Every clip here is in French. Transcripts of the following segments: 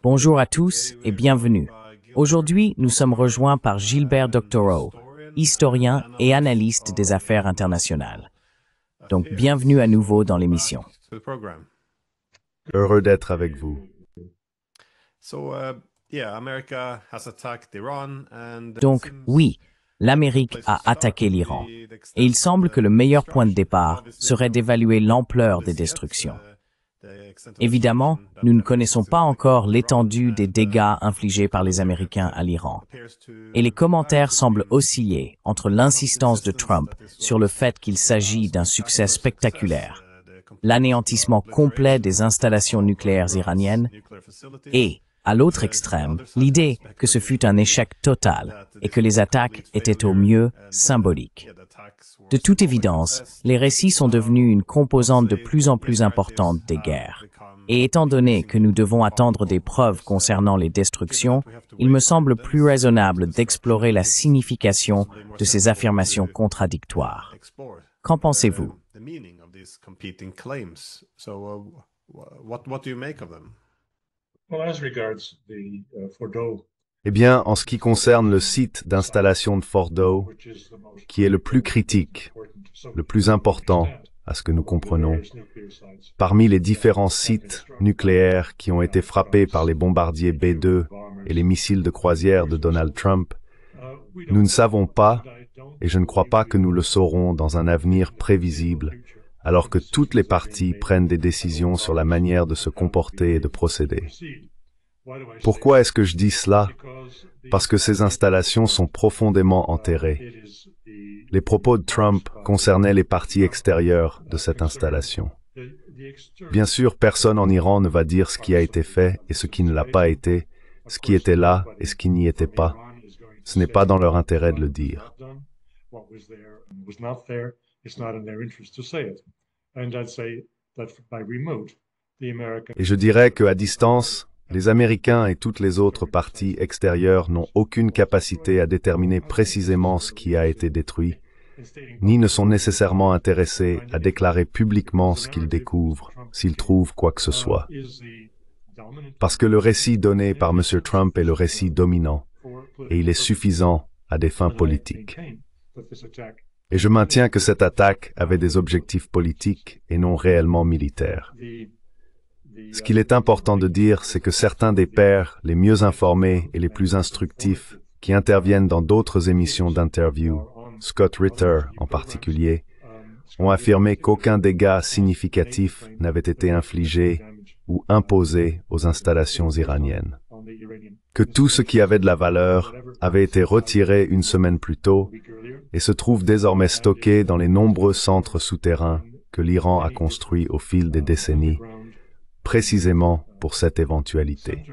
Bonjour à tous et bienvenue. Aujourd'hui, nous sommes rejoints par Gilbert Doctorow, historien et analyste des affaires internationales. Donc, bienvenue à nouveau dans l'émission. Heureux d'être avec vous. Donc, oui, l'Amérique a attaqué l'Iran. Et il semble que le meilleur point de départ serait d'évaluer l'ampleur des destructions. Évidemment, nous ne connaissons pas encore l'étendue des dégâts infligés par les Américains à l'Iran. Et les commentaires semblent osciller entre l'insistance de Trump sur le fait qu'il s'agit d'un succès spectaculaire, l'anéantissement complet des installations nucléaires iraniennes, et, à l'autre extrême, l'idée que ce fut un échec total et que les attaques étaient au mieux symboliques. De toute évidence, les récits sont devenus une composante de plus en plus importante des guerres. Et étant donné que nous devons attendre des preuves concernant les destructions, il me semble plus raisonnable d'explorer la signification de ces affirmations contradictoires. Qu'en pensez-vous? Eh bien, en ce qui concerne le site d'installation de Fordow, qui est le plus critique, le plus important, à ce que nous comprenons, parmi les différents sites nucléaires qui ont été frappés par les bombardiers B-2 et les missiles de croisière de Donald Trump, nous ne savons pas, et je ne crois pas que nous le saurons dans un avenir prévisible, alors que toutes les parties prennent des décisions sur la manière de se comporter et de procéder. Pourquoi est-ce que je dis cela? Parce que ces installations sont profondément enterrées. Les propos de Trump concernaient les parties extérieures de cette installation. Bien sûr, personne en Iran ne va dire ce qui a été fait et ce qui ne l'a pas été, ce qui était là et ce qui n'y était pas. Ce n'est pas dans leur intérêt de le dire. Et je dirais qu'à distance, les Américains et toutes les autres parties extérieures n'ont aucune capacité à déterminer précisément ce qui a été détruit, ni ne sont nécessairement intéressés à déclarer publiquement ce qu'ils découvrent, s'ils trouvent quoi que ce soit. Parce que le récit donné par M. Trump est le récit dominant, et il est suffisant à des fins politiques. Et je maintiens que cette attaque avait des objectifs politiques et non réellement militaires. Ce qu'il est important de dire, c'est que certains des pairs les mieux informés et les plus instructifs qui interviennent dans d'autres émissions d'interview, Scott Ritter en particulier, ont affirmé qu'aucun dégât significatif n'avait été infligé ou imposé aux installations iraniennes. Que tout ce qui avait de la valeur avait été retiré une semaine plus tôt et se trouve désormais stocké dans les nombreux centres souterrains que l'Iran a construits au fil des décennies, précisément pour cette éventualité.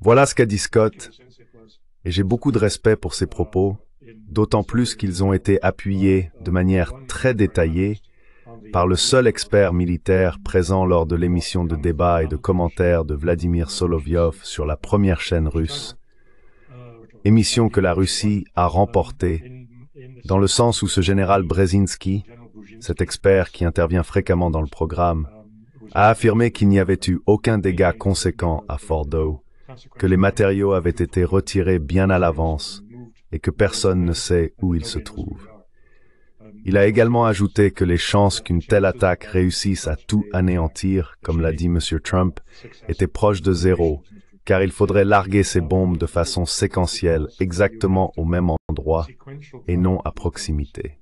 Voilà ce qu'a dit Scott, et j'ai beaucoup de respect pour ses propos, d'autant plus qu'ils ont été appuyés de manière très détaillée par le seul expert militaire présent lors de l'émission de débat et de commentaires de Vladimir Solovyov sur la première chaîne russe, émission que la Russie a remportée, dans le sens où ce général Brzezinski, cet expert qui intervient fréquemment dans le programme, a affirmé qu'il n'y avait eu aucun dégât conséquent à Fordow, que les matériaux avaient été retirés bien à l'avance et que personne ne sait où ils se trouvent. Il a également ajouté que les chances qu'une telle attaque réussisse à tout anéantir, comme l'a dit M. Trump, étaient proches de zéro, car il faudrait larguer ces bombes de façon séquentielle, exactement au même endroit, et non à proximité.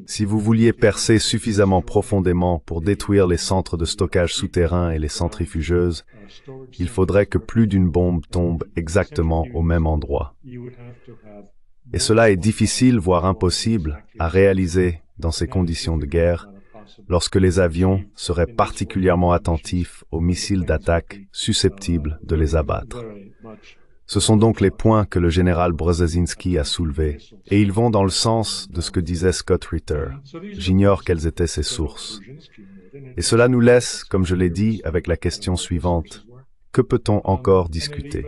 Si vous vouliez percer suffisamment profondément pour détruire les centres de stockage souterrains et les centrifugeuses, il faudrait que plus d'une bombe tombe exactement au même endroit. Et cela est difficile, voire impossible, à réaliser dans ces conditions de guerre, lorsque les avions seraient particulièrement attentifs aux missiles d'attaque susceptibles de les abattre. Ce sont donc les points que le général Brzezinski a soulevés, et ils vont dans le sens de ce que disait Scott Ritter. J'ignore quelles étaient ses sources. Et cela nous laisse, comme je l'ai dit, avec la question suivante. que peut-on encore discuter?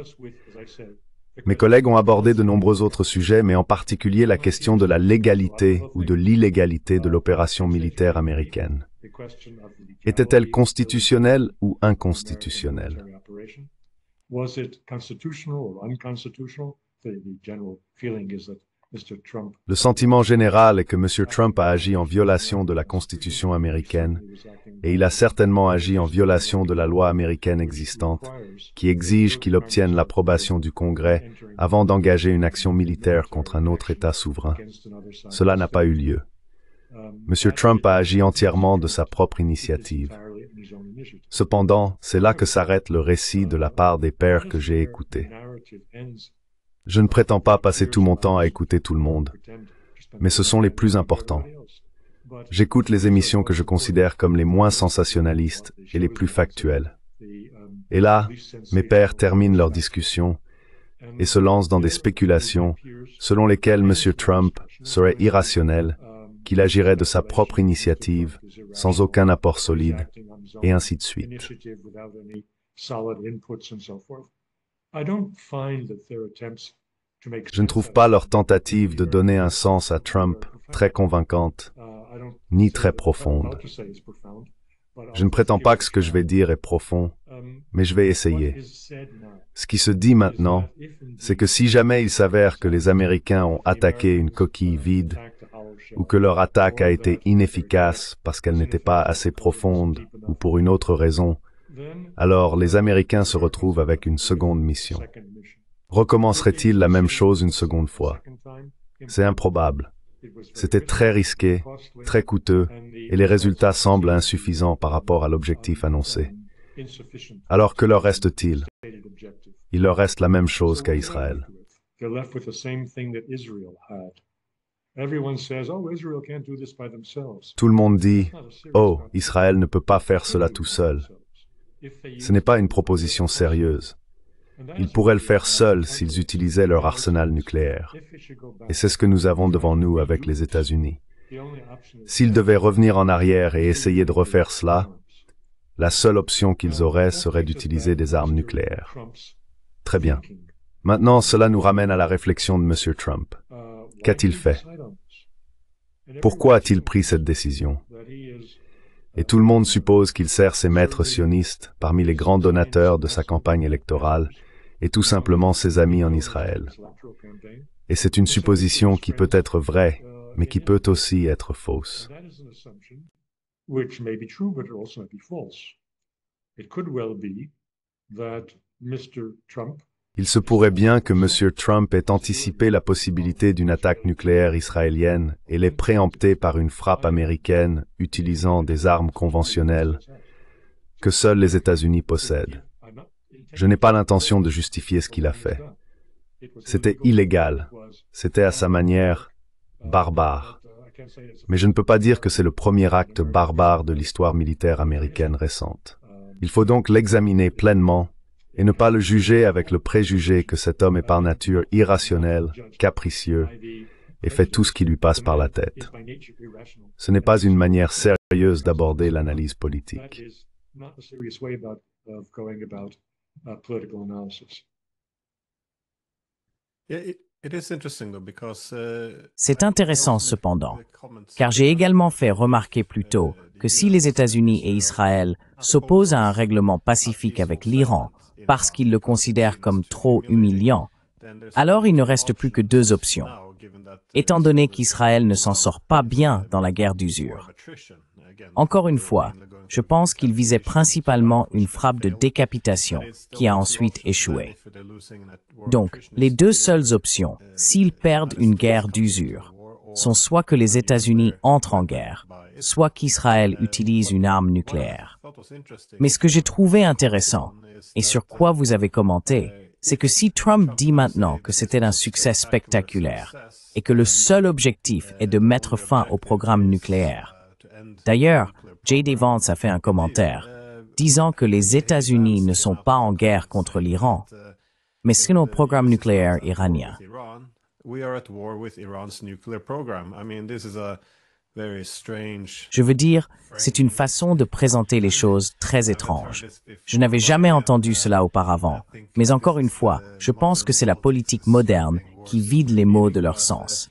Mes collègues ont abordé de nombreux autres sujets, mais en particulier la question de la légalité ou de l'illégalité de l'opération militaire américaine. Était-elle constitutionnelle ou inconstitutionnelle? Le sentiment général est que M. Trump a agi en violation de la Constitution américaine, et il a certainement agi en violation de la loi américaine existante, qui exige qu'il obtienne l'approbation du Congrès avant d'engager une action militaire contre un autre État souverain. Cela n'a pas eu lieu. M. Trump a agi entièrement de sa propre initiative. Cependant, c'est là que s'arrête le récit de la part des pairs que j'ai écoutés. Je ne prétends pas passer tout mon temps à écouter tout le monde, mais ce sont les plus importants. J'écoute les émissions que je considère comme les moins sensationnalistes et les plus factuelles. Et là, mes pairs terminent leur discussion et se lancent dans des spéculations selon lesquelles M. Trump serait irrationnel, qu'il agirait de sa propre initiative, sans aucun apport solide, et ainsi de suite. Je ne trouve pas leur tentative de donner un sens à Trump très convaincante, ni très profonde. Je ne prétends pas que ce que je vais dire est profond, mais je vais essayer. Ce qui se dit maintenant, c'est que si jamais il s'avère que les Américains ont attaqué une coquille vide, ou que leur attaque a été inefficace parce qu'elle n'était pas assez profonde ou pour une autre raison, alors les Américains se retrouvent avec une seconde mission. Recommencerait-il la même chose une seconde fois? C'est improbable. C'était très risqué, très coûteux, et les résultats semblent insuffisants par rapport à l'objectif annoncé. Alors que leur reste-t-il? Il leur reste la même chose qu'à Israël. Tout le monde dit, « Oh, Israël ne peut pas faire cela tout seul. » Ce n'est pas une proposition sérieuse. Ils pourraient le faire seuls s'ils utilisaient leur arsenal nucléaire. Et c'est ce que nous avons devant nous avec les États-Unis. S'ils devaient revenir en arrière et essayer de refaire cela, la seule option qu'ils auraient serait d'utiliser des armes nucléaires. Très bien. Maintenant, cela nous ramène à la réflexion de M. Trump. Qu'a-t-il fait? Pourquoi a-t-il pris cette décision? Et tout le monde suppose qu'il sert ses maîtres sionistes parmi les grands donateurs de sa campagne électorale et tout simplement ses amis en Israël. Et c'est une supposition qui peut être vraie, mais qui peut aussi être fausse. Il se pourrait bien que M. Trump ait anticipé la possibilité d'une attaque nucléaire israélienne et l'ait préemptée par une frappe américaine utilisant des armes conventionnelles que seuls les États-Unis possèdent. Je n'ai pas l'intention de justifier ce qu'il a fait. C'était illégal. C'était à sa manière barbare. Mais je ne peux pas dire que c'est le premier acte barbare de l'histoire militaire américaine récente. Il faut donc l'examiner pleinement et ne pas le juger avec le préjugé que cet homme est par nature irrationnel, capricieux, et fait tout ce qui lui passe par la tête. Ce n'est pas une manière sérieuse d'aborder l'analyse politique. C'est intéressant cependant, car j'ai également fait remarquer plus tôt que si les États-Unis et Israël s'opposent à un règlement pacifique avec l'Iran, parce qu'ils le considèrent comme trop humiliant, alors il ne reste plus que deux options, étant donné qu'Israël ne s'en sort pas bien dans la guerre d'usure. Encore une fois, je pense qu'il visait principalement une frappe de décapitation qui a ensuite échoué. Donc, les deux seules options, s'ils perdent une guerre d'usure, sont soit que les États-Unis entrent en guerre, soit qu'Israël utilise une arme nucléaire. Mais ce que j'ai trouvé intéressant, et sur quoi vous avez commenté, c'est que si Trump dit maintenant que c'était un succès spectaculaire et que le seul objectif est de mettre fin au programme nucléaire. D'ailleurs, J.D. Vance a fait un commentaire disant que les États-Unis ne sont pas en guerre contre l'Iran, mais c'est le programme nucléaire iranien. Je veux dire, c'est une façon de présenter les choses très étrange. Je n'avais jamais entendu cela auparavant, mais encore une fois, je pense que c'est la politique moderne qui vide les mots de leur sens.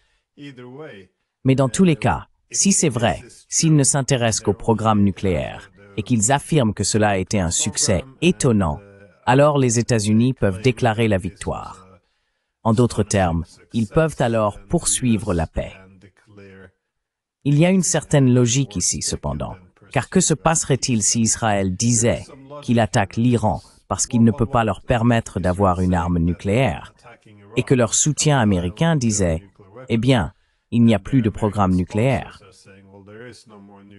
Mais dans tous les cas, si c'est vrai, s'ils ne s'intéressent qu'au programme nucléaire et qu'ils affirment que cela a été un succès étonnant, alors les États-Unis peuvent déclarer la victoire. En d'autres termes, ils peuvent alors poursuivre la paix. Il y a une certaine logique ici, cependant, car que se passerait-il si Israël disait qu'il attaque l'Iran parce qu'il ne peut pas leur permettre d'avoir une arme nucléaire, et que leur soutien américain disait « Eh bien, il n'y a plus de programme nucléaire. »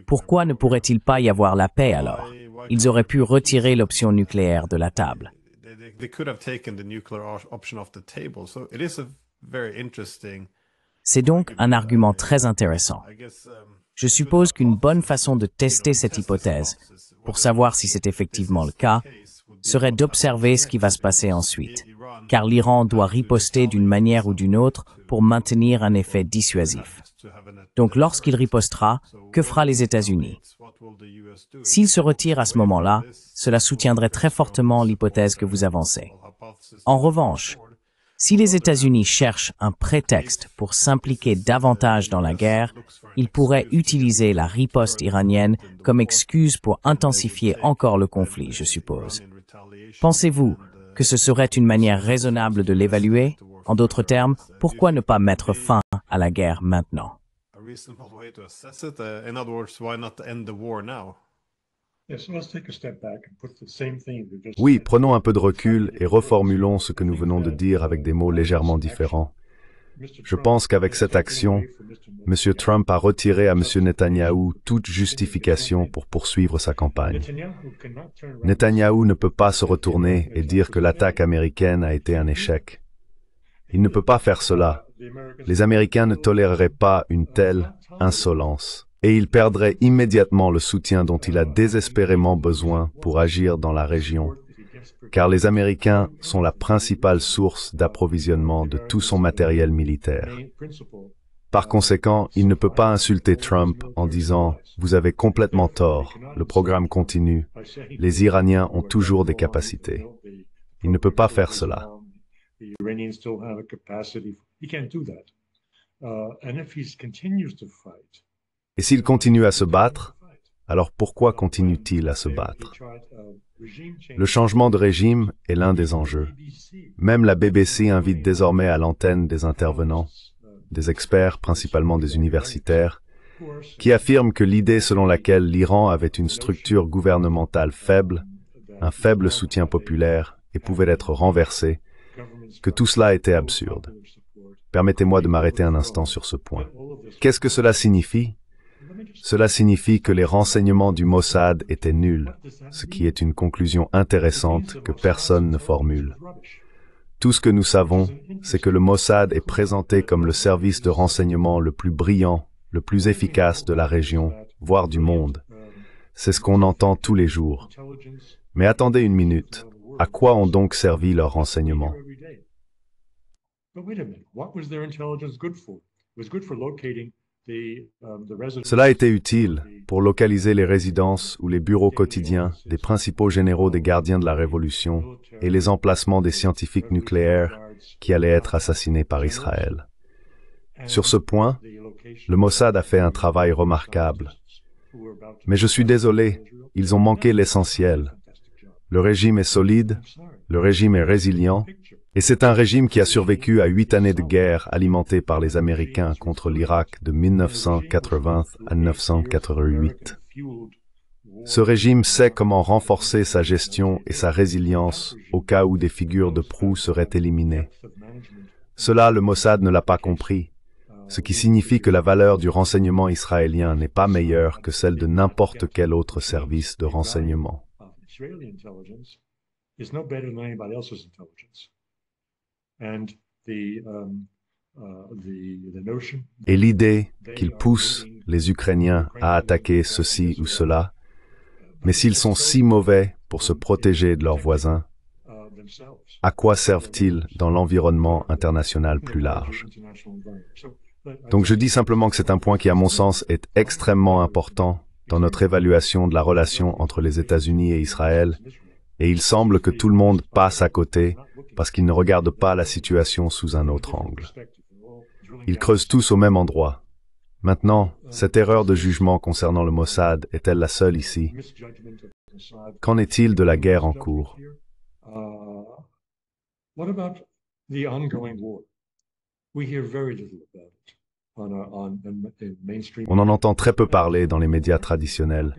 Pourquoi ne pourrait-il pas y avoir la paix alors? Ils auraient pu retirer l'option nucléaire de la table. C'est donc un argument très intéressant. Je suppose qu'une bonne façon de tester cette hypothèse, pour savoir si c'est effectivement le cas, serait d'observer ce qui va se passer ensuite, car l'Iran doit riposter d'une manière ou d'une autre pour maintenir un effet dissuasif. Donc lorsqu'il ripostera, que fera les États-Unis? S'il se retire à ce moment-là, cela soutiendrait très fortement l'hypothèse que vous avancez. En revanche, si les États-Unis cherchent un prétexte pour s'impliquer davantage dans la guerre, ils pourraient utiliser la riposte iranienne comme excuse pour intensifier encore le conflit, je suppose. Pensez-vous que ce serait une manière raisonnable de l'évaluer? En d'autres termes, pourquoi ne pas mettre fin à la guerre maintenant? Oui, prenons un peu de recul et reformulons ce que nous venons de dire avec des mots légèrement différents. Je pense qu'avec cette action, M. Trump a retiré à M. Netanyahou toute justification pour poursuivre sa campagne. Netanyahou ne peut pas se retourner et dire que l'attaque américaine a été un échec. Il ne peut pas faire cela. Les Américains ne toléreraient pas une telle insolence. Et il perdrait immédiatement le soutien dont il a désespérément besoin pour agir dans la région, car les Américains sont la principale source d'approvisionnement de tout son matériel militaire. Par conséquent, il ne peut pas insulter Trump en disant « Vous avez complètement tort, le programme continue, les Iraniens ont toujours des capacités ». Il ne peut pas faire cela. Et s'il continue à se battre, alors pourquoi continue-t-il à se battre? Le changement de régime est l'un des enjeux. Même la BBC invite désormais à l'antenne des intervenants, des experts, principalement des universitaires, qui affirment que l'idée selon laquelle l'Iran avait une structure gouvernementale faible, un faible soutien populaire et pouvait être renversé, que tout cela était absurde. Permettez-moi de m'arrêter un instant sur ce point. Qu'est-ce que cela signifie? Cela signifie que les renseignements du Mossad étaient nuls, ce qui est une conclusion intéressante que personne ne formule. Tout ce que nous savons, c'est que le Mossad est présenté comme le service de renseignement le plus brillant, le plus efficace de la région, voire du monde. C'est ce qu'on entend tous les jours. Mais attendez une minute. À quoi ont donc servi leurs renseignements? Cela a été utile pour localiser les résidences ou les bureaux quotidiens des principaux généraux des gardiens de la Révolution et les emplacements des scientifiques nucléaires qui allaient être assassinés par Israël. Sur ce point, le Mossad a fait un travail remarquable. Mais je suis désolé, ils ont manqué l'essentiel. Le régime est solide, le régime est résilient, et c'est un régime qui a survécu à 8 années de guerre alimentée par les Américains contre l'Irak de 1980 à 1988. Ce régime sait comment renforcer sa gestion et sa résilience au cas où des figures de proue seraient éliminées. Cela, le Mossad ne l'a pas compris, ce qui signifie que la valeur du renseignement israélien n'est pas meilleure que celle de n'importe quel autre service de renseignement. Et l'idée qu'ils poussent les Ukrainiens à attaquer ceci ou cela, mais s'ils sont si mauvais pour se protéger de leurs voisins, à quoi servent-ils dans l'environnement international plus large? Donc je dis simplement que c'est un point qui, à mon sens, est extrêmement important dans notre évaluation de la relation entre les États-Unis et Israël, et il semble que tout le monde passe à côté parce qu'ils ne regardent pas la situation sous un autre angle. Ils creusent tous au même endroit. Maintenant, cette erreur de jugement concernant le Mossad est-elle la seule ici? Qu'en est-il de la guerre en cours? On en entend très peu parler dans les médias traditionnels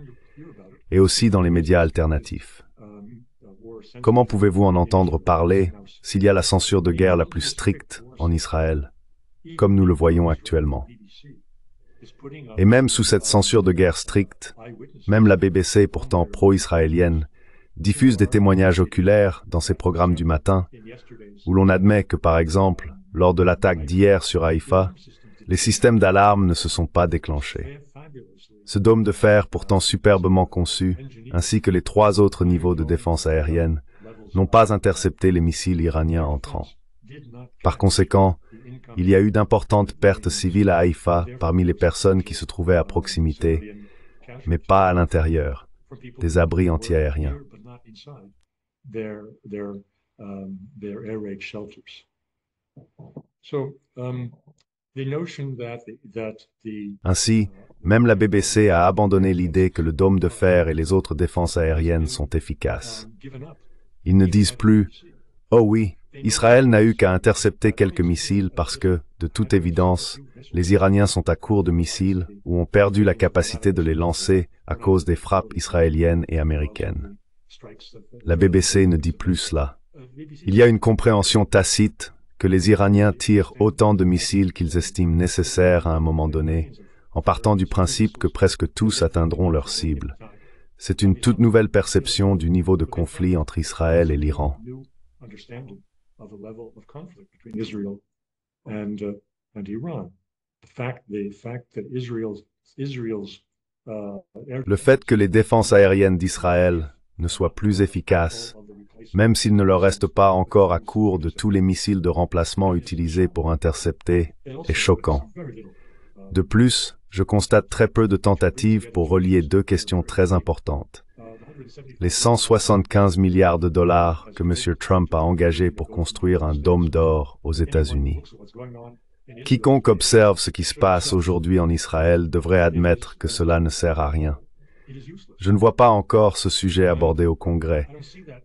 et aussi dans les médias alternatifs. Comment pouvez-vous en entendre parler s'il y a la censure de guerre la plus stricte en Israël, comme nous le voyons actuellement? Et même sous cette censure de guerre stricte, même la BBC, pourtant pro-israélienne, diffuse des témoignages oculaires dans ses programmes du matin, où l'on admet que, par exemple, lors de l'attaque d'hier sur Haïfa, les systèmes d'alarme ne se sont pas déclenchés. Ce dôme de fer, pourtant superbement conçu, ainsi que les 3 autres niveaux de défense aérienne, n'ont pas intercepté les missiles iraniens entrants. Par conséquent, il y a eu d'importantes pertes civiles à Haïfa parmi les personnes qui se trouvaient à proximité, mais pas à l'intérieur, des abris antiaériens. Ainsi, même la BBC a abandonné l'idée que le dôme de fer et les autres défenses aériennes sont efficaces. Ils ne disent plus « Oh oui, Israël n'a eu qu'à intercepter quelques missiles parce que, de toute évidence, les Iraniens sont à court de missiles ou ont perdu la capacité de les lancer à cause des frappes israéliennes et américaines. » La BBC ne dit plus cela. Il y a une compréhension tacite que les Iraniens tirent autant de missiles qu'ils estiment nécessaires à un moment donné, en partant du principe que presque tous atteindront leur cible. C'est une toute nouvelle perception du niveau de conflit entre Israël et l'Iran. Le fait que les défenses aériennes d'Israël ne soient plus efficaces, même s'il ne leur reste pas encore à court de tous les missiles de remplacement utilisés pour intercepter, est choquant. De plus, je constate très peu de tentatives pour relier 2 questions très importantes. Les 175 milliards de dollars que M. Trump a engagés pour construire un dôme d'or aux États-Unis. Quiconque observe ce qui se passe aujourd'hui en Israël devrait admettre que cela ne sert à rien. Je ne vois pas encore ce sujet abordé au Congrès.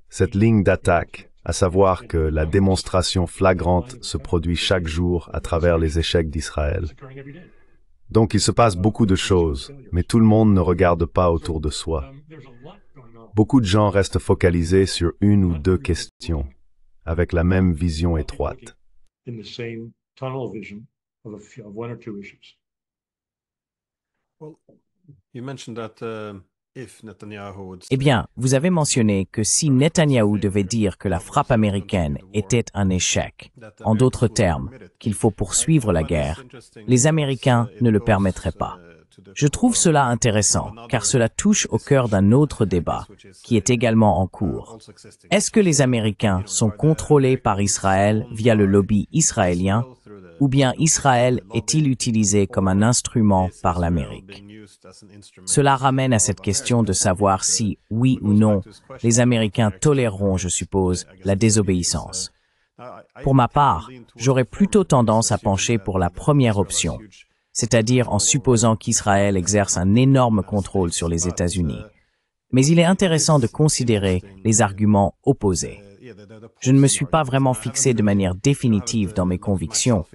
Cette ligne d'attaque, à savoir que la démonstration flagrante se produit chaque jour à travers les échecs d'Israël. Donc il se passe beaucoup de choses, mais tout le monde ne regarde pas autour de soi. Beaucoup de gens restent focalisés sur 1 ou 2 questions, avec la même vision étroite. Eh bien, vous avez mentionné que si Netanyahou devait dire que la frappe américaine était un échec, en d'autres termes, qu'il faut poursuivre la guerre, les Américains ne le permettraient pas. Je trouve cela intéressant, car cela touche au cœur d'un autre débat, qui est également en cours. Est-ce que les Américains sont contrôlés par Israël via le lobby israélien, ou bien Israël est-il utilisé comme un instrument par l'Amérique? Cela ramène à cette question de savoir si, oui ou non, les Américains toléreront, je suppose, la désobéissance. Pour ma part, j'aurais plutôt tendance à pencher pour la première option, c'est-à-dire en supposant qu'Israël exerce un énorme contrôle sur les États-Unis. Mais il est intéressant de considérer les arguments opposés. Je ne me suis pas vraiment fixé de manière définitive dans mes convictions,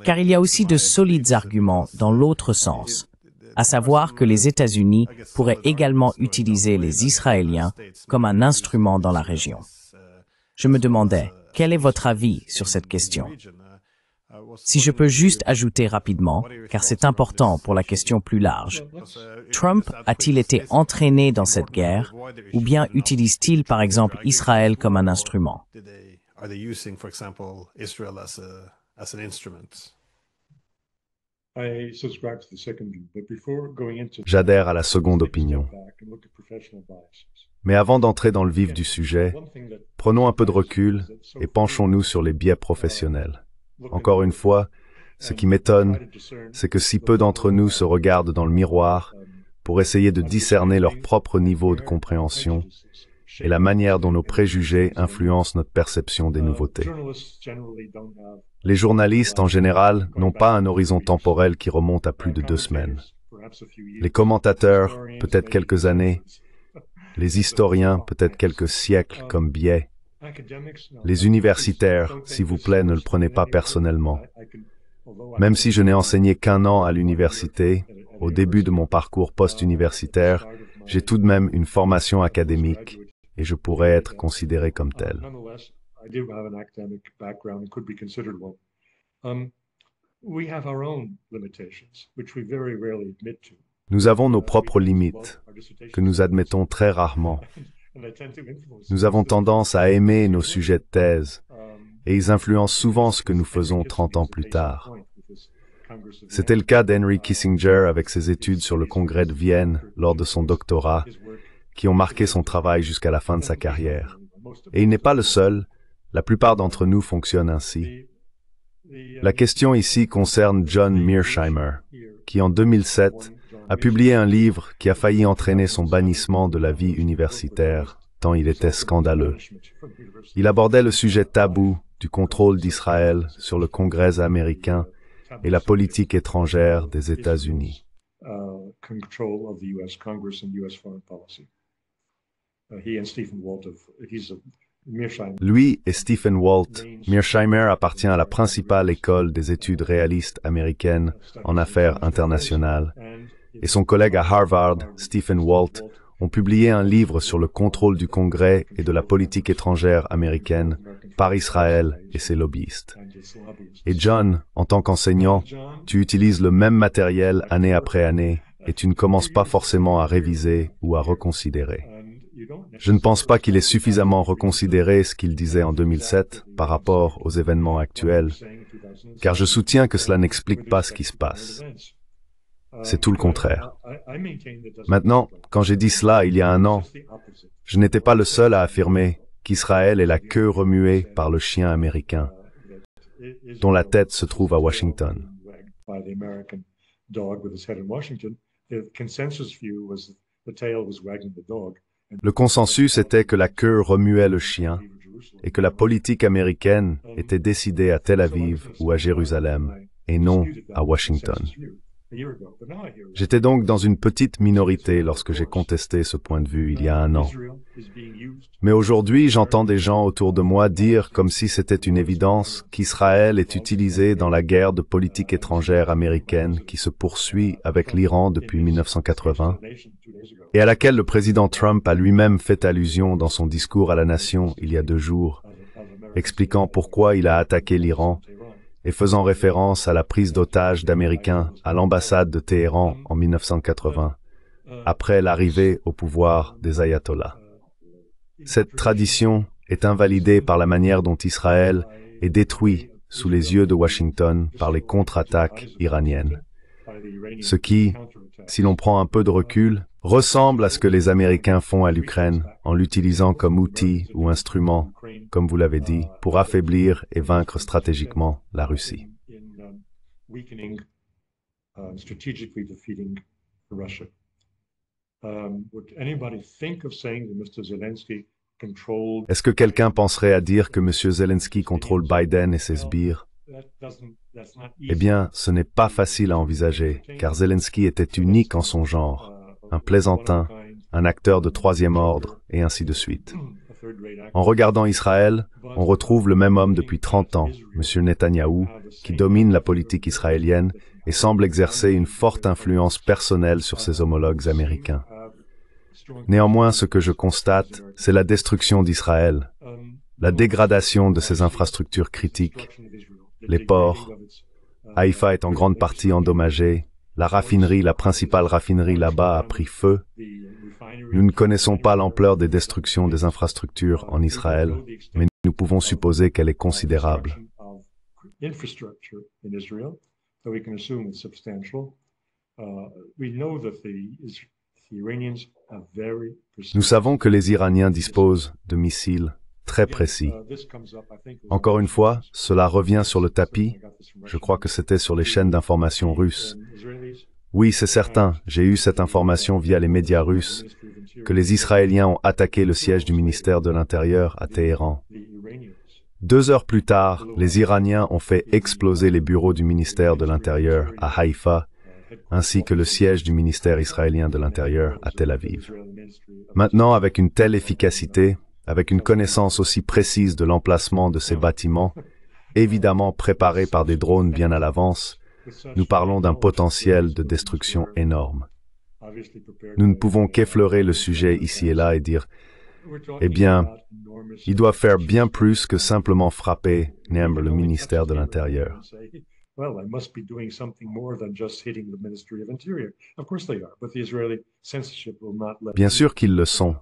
car il y a aussi de solides arguments dans l'autre sens, à savoir que les États-Unis pourraient également utiliser les Israéliens comme un instrument dans la région. Je me demandais, quel est votre avis sur cette question? Si je peux juste ajouter rapidement, car c'est important pour la question plus large, Trump a-t-il été entraîné dans cette guerre, ou bien utilise-t-il par exemple Israël comme un instrument? J'adhère à la seconde opinion. Mais avant d'entrer dans le vif du sujet, prenons un peu de recul et penchons-nous sur les biais professionnels. Encore une fois, Ce qui m'étonne, c'est que si peu d'entre nous se regardent dans le miroir pour essayer de discerner leur propre niveau de compréhension et la manière dont nos préjugés influencent notre perception des nouveautés. Les journalistes, en général, n'ont pas un horizon temporel qui remonte à plus de 2 semaines. Les commentateurs, peut-être quelques années. Les historiens, peut-être quelques siècles comme biais. Les universitaires, s'il vous plaît, ne le prenez pas personnellement. Même si je n'ai enseigné qu'1 an à l'université, au début de mon parcours post-universitaire, j'ai tout de même une formation académique et je pourrais être considéré comme tel. Nous avons nos propres limites, que nous admettons très rarement. Nous avons tendance à aimer nos sujets de thèse, et ils influencent souvent ce que nous faisons 30 ans plus tard. C'était le cas d'Henry Kissinger avec ses études sur le Congrès de Vienne lors de son doctorat, qui ont marqué son travail jusqu'à la fin de sa carrière. Et il n'est pas le seul, la plupart d'entre nous fonctionnent ainsi. La question ici concerne John Mearsheimer, qui en 2007 a publié un livre qui a failli entraîner son bannissement de la vie universitaire, tant il était scandaleux. Il abordait le sujet tabou du contrôle d'Israël sur le Congrès américain et la politique étrangère des États-Unis. Lui et Stephen Walt, Mearsheimer appartient à la principale école des études réalistes américaines en affaires internationales, et son collègue à Harvard, Stephen Walt, ont publié un livre sur le contrôle du Congrès et de la politique étrangère américaine par Israël et ses lobbyistes. Et John, en tant qu'enseignant, tu utilises le même matériel année après année et tu ne commences pas forcément à réviser ou à reconsidérer. Je ne pense pas qu'il ait suffisamment reconsidéré ce qu'il disait en 2007 par rapport aux événements actuels, car je soutiens que cela n'explique pas ce qui se passe. C'est tout le contraire. Maintenant, quand j'ai dit cela il y a 1 an, je n'étais pas le seul à affirmer qu'Israël est la queue remuée par le chien américain, dont la tête se trouve à Washington. Le consensus était que la queue remuait le chien et que la politique américaine était décidée à Tel Aviv ou à Jérusalem et non à Washington. J'étais donc dans une petite minorité lorsque j'ai contesté ce point de vue il y a 1 an. Mais aujourd'hui, j'entends des gens autour de moi dire comme si c'était une évidence qu'Israël est utilisé dans la guerre de politique étrangère américaine qui se poursuit avec l'Iran depuis 1980 et à laquelle le président Trump a lui-même fait allusion dans son discours à la nation il y a 2 jours, expliquant pourquoi il a attaqué l'Iran et faisant référence à la prise d'otages d'Américains à l'ambassade de Téhéran en 1980, après l'arrivée au pouvoir des ayatollahs. Cette tradition est invalidée par la manière dont Israël est détruit sous les yeux de Washington par les contre-attaques iraniennes. Ce qui, si l'on prend un peu de recul, ressemble à ce que les Américains font à l'Ukraine en l'utilisant comme outil ou instrument, comme vous l'avez dit, pour affaiblir et vaincre stratégiquement la Russie. Est-ce que quelqu'un penserait à dire que M. Zelensky contrôle Biden et ses sbires? Eh bien, ce n'est pas facile à envisager, car Zelensky était unique en son genre, un plaisantin, un acteur de 3e ordre, et ainsi de suite. En regardant Israël, on retrouve le même homme depuis 30 ans, M. Netanyahou, qui domine la politique israélienne et semble exercer une forte influence personnelle sur ses homologues américains. Néanmoins, ce que je constate, c'est la destruction d'Israël, la dégradation de ses infrastructures critiques, les ports. Haïfa est en grande partie endommagée, la raffinerie, la principale raffinerie là-bas a pris feu. Nous ne connaissons pas l'ampleur des destructions des infrastructures en Israël, mais nous pouvons supposer qu'elle est considérable. Nous savons que les Iraniens disposent de missiles très précis. Encore une fois, cela revient sur le tapis. Je crois que c'était sur les chaînes d'information russes. Oui, c'est certain, j'ai eu cette information via les médias russes, que les Israéliens ont attaqué le siège du ministère de l'Intérieur à Téhéran. 2 heures plus tard, les Iraniens ont fait exploser les bureaux du ministère de l'Intérieur à Haïfa, ainsi que le siège du ministère israélien de l'Intérieur à Tel Aviv. Maintenant, avec une telle efficacité, avec une connaissance aussi précise de l'emplacement de ces bâtiments, évidemment préparés par des drones bien à l'avance, nous parlons d'un potentiel de destruction énorme. Nous ne pouvons qu'effleurer le sujet ici et là et dire « Eh bien, ils doivent faire bien plus que simplement frapper le ministère de l'Intérieur. » Bien sûr qu'ils le sont,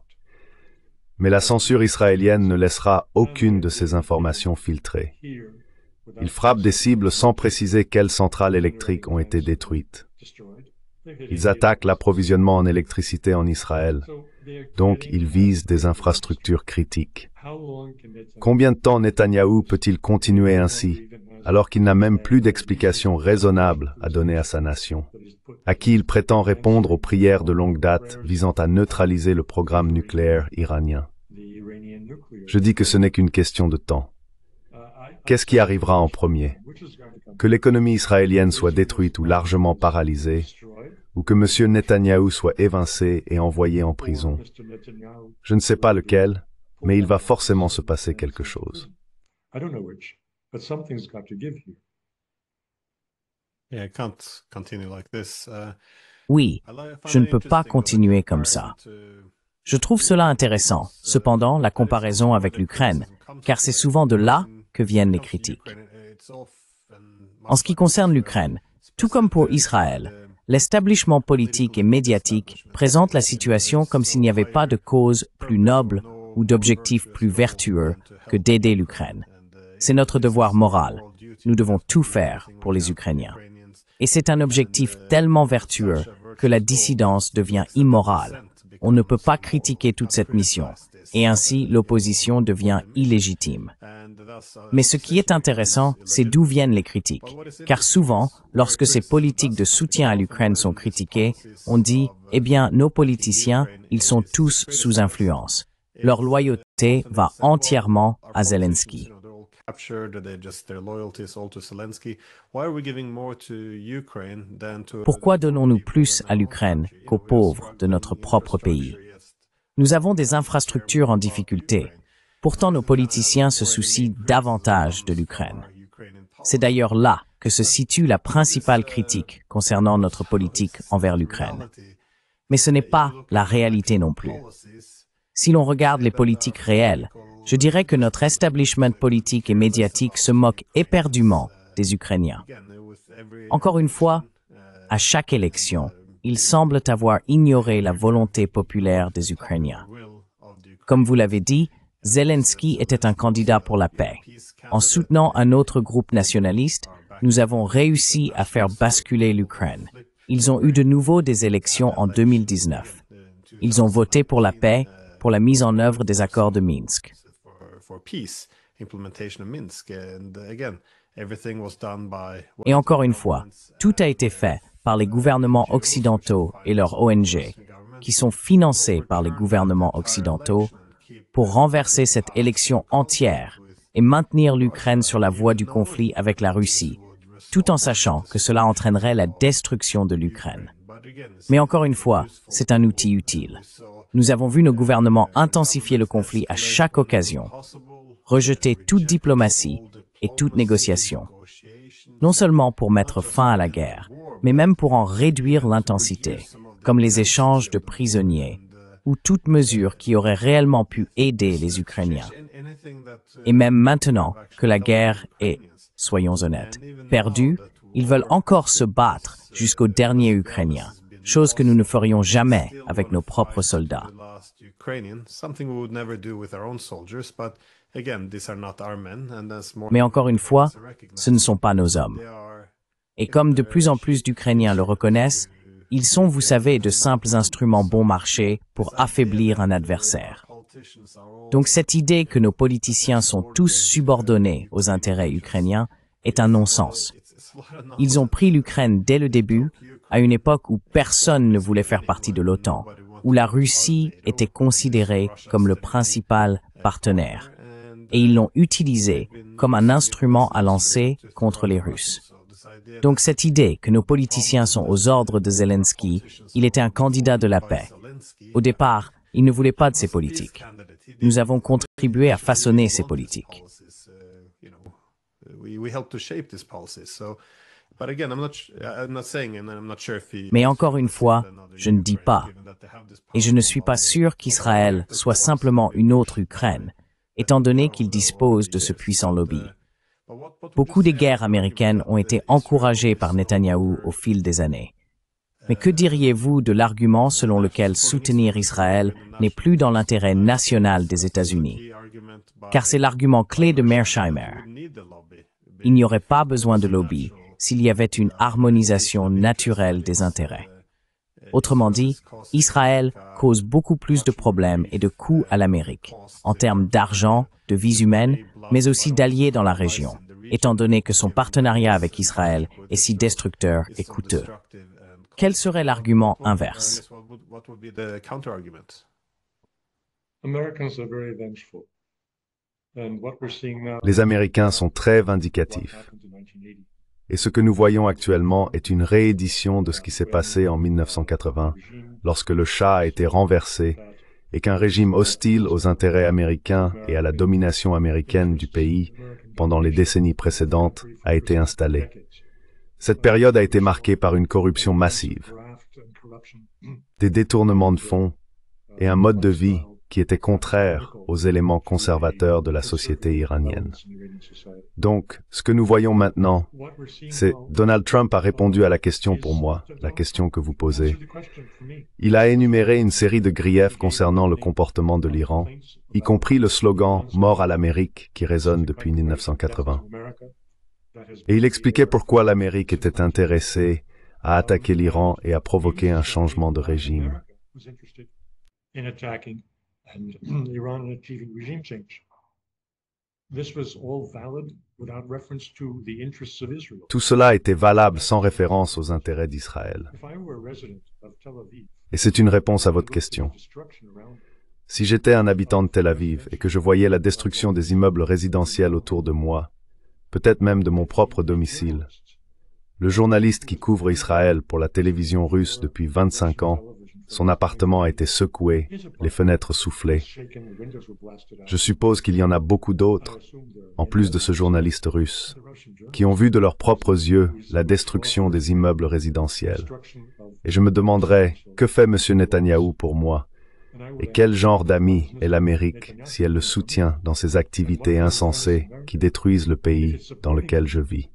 mais la censure israélienne ne laissera aucune de ces informations filtrées. Ils frappent des cibles sans préciser quelles centrales électriques ont été détruites. Ils attaquent l'approvisionnement en électricité en Israël, donc ils visent des infrastructures critiques. Combien de temps Netanyahou peut-il continuer ainsi, alors qu'il n'a même plus d'explication raisonnable à donner à sa nation, à qui il prétend répondre aux prières de longue date visant à neutraliser le programme nucléaire iranien? Je dis que ce n'est qu'une question de temps. Qu'est-ce qui arrivera en premier? Que l'économie israélienne soit détruite ou largement paralysée, ou que M. Netanyahou soit évincé et envoyé en prison. Je ne sais pas lequel, mais il va forcément se passer quelque chose. Oui, je ne peux pas continuer comme ça. Je trouve cela intéressant, cependant, la comparaison avec l'Ukraine, car c'est souvent de là que viennent les critiques. En ce qui concerne l'Ukraine, tout comme pour Israël, l'establishment politique et médiatique présente la situation comme s'il n'y avait pas de cause plus noble ou d'objectif plus vertueux que d'aider l'Ukraine. C'est notre devoir moral. Nous devons tout faire pour les Ukrainiens. Et c'est un objectif tellement vertueux que la dissidence devient immorale. On ne peut pas critiquer toute cette mission, et ainsi l'opposition devient illégitime. Mais ce qui est intéressant, c'est d'où viennent les critiques. Car souvent, lorsque ces politiques de soutien à l'Ukraine sont critiquées, on dit « Eh bien, nos politiciens, ils sont tous sous influence. Leur loyauté va entièrement à Zelensky. » Pourquoi donnons-nous plus à l'Ukraine qu'aux pauvres de notre propre pays? Nous avons des infrastructures en difficulté. Pourtant, nos politiciens se soucient davantage de l'Ukraine. C'est d'ailleurs là que se situe la principale critique concernant notre politique envers l'Ukraine. Mais ce n'est pas la réalité non plus. Si l'on regarde les politiques réelles, je dirais que notre establishment politique et médiatique se moque éperdument des Ukrainiens. Encore une fois, à chaque élection, ils semblent avoir ignoré la volonté populaire des Ukrainiens. Comme vous l'avez dit, Zelensky était un candidat pour la paix. En soutenant un autre groupe nationaliste, nous avons réussi à faire basculer l'Ukraine. Ils ont eu de nouveau des élections en 2019. Ils ont voté pour la paix, pour la mise en œuvre des accords de Minsk. Et encore une fois, tout a été fait par les gouvernements occidentaux et leurs ONG, qui sont financés par les gouvernements occidentaux, pour renverser cette élection entière et maintenir l'Ukraine sur la voie du conflit avec la Russie, tout en sachant que cela entraînerait la destruction de l'Ukraine. Mais encore une fois, c'est un outil utile. Nous avons vu nos gouvernements intensifier le conflit à chaque occasion, rejeter toute diplomatie et toute négociation, non seulement pour mettre fin à la guerre, mais même pour en réduire l'intensité, comme les échanges de prisonniers, ou toute mesure qui aurait réellement pu aider les Ukrainiens. Et même maintenant que la guerre est, soyons honnêtes, perdue, ils veulent encore se battre jusqu'au dernier Ukrainien, chose que nous ne ferions jamais avec nos propres soldats. Mais encore une fois, ce ne sont pas nos hommes. Et comme de plus en plus d'Ukrainiens le reconnaissent, ils sont, vous savez, de simples instruments bon marché pour affaiblir un adversaire. Donc cette idée que nos politiciens sont tous subordonnés aux intérêts ukrainiens est un non-sens. Ils ont pris l'Ukraine dès le début, à une époque où personne ne voulait faire partie de l'OTAN, où la Russie était considérée comme le principal partenaire. Et ils l'ont utilisé comme un instrument à lancer contre les Russes. Donc cette idée que nos politiciens sont aux ordres de Zelensky, il était un candidat de la paix. Au départ, il ne voulait pas de ces politiques. Nous avons contribué à façonner ces politiques. Mais encore une fois, je ne dis pas, et je ne suis pas sûr qu'Israël soit simplement une autre Ukraine, étant donné qu'il dispose de ce puissant lobby. Beaucoup des guerres américaines ont été encouragées par Netanyahou au fil des années. Mais que diriez-vous de l'argument selon lequel soutenir Israël n'est plus dans l'intérêt national des États-Unis? Car c'est l'argument clé de Mearsheimer. Il n'y aurait pas besoin de lobby s'il y avait une harmonisation naturelle des intérêts. Autrement dit, Israël cause beaucoup plus de problèmes et de coûts à l'Amérique, en termes d'argent, de vies humaines, mais aussi d'alliés dans la région, étant donné que son partenariat avec Israël est si destructeur et coûteux. Quel serait l'argument inverse? Les Américains sont très vindicatifs. Et ce que nous voyons actuellement est une réédition de ce qui s'est passé en 1980, lorsque le Shah a été renversé et qu'un régime hostile aux intérêts américains et à la domination américaine du pays pendant les décennies précédentes a été installé. Cette période a été marquée par une corruption massive, des détournements de fonds et un mode de vie qui était contraire aux éléments conservateurs de la société iranienne. Donc, ce que nous voyons maintenant, c'est Donald Trump a répondu à la question pour moi, la question que vous posez. Il a énuméré une série de griefs concernant le comportement de l'Iran, y compris le slogan « Mort à l'Amérique » qui résonne depuis 1980. Et il expliquait pourquoi l'Amérique était intéressée à attaquer l'Iran et à provoquer un changement de régime. Tout cela était valable sans référence aux intérêts d'Israël. Et c'est une réponse à votre question. Si j'étais un habitant de Tel Aviv et que je voyais la destruction des immeubles résidentiels autour de moi, peut-être même de mon propre domicile, le journaliste qui couvre Israël pour la télévision russe depuis 25 ans, son appartement a été secoué, les fenêtres soufflées. Je suppose qu'il y en a beaucoup d'autres, en plus de ce journaliste russe, qui ont vu de leurs propres yeux la destruction des immeubles résidentiels. Et je me demanderais, que fait M. Netanyahou pour moi? Et quel genre d'ami est l'Amérique si elle le soutient dans ses activités insensées qui détruisent le pays dans lequel je vis?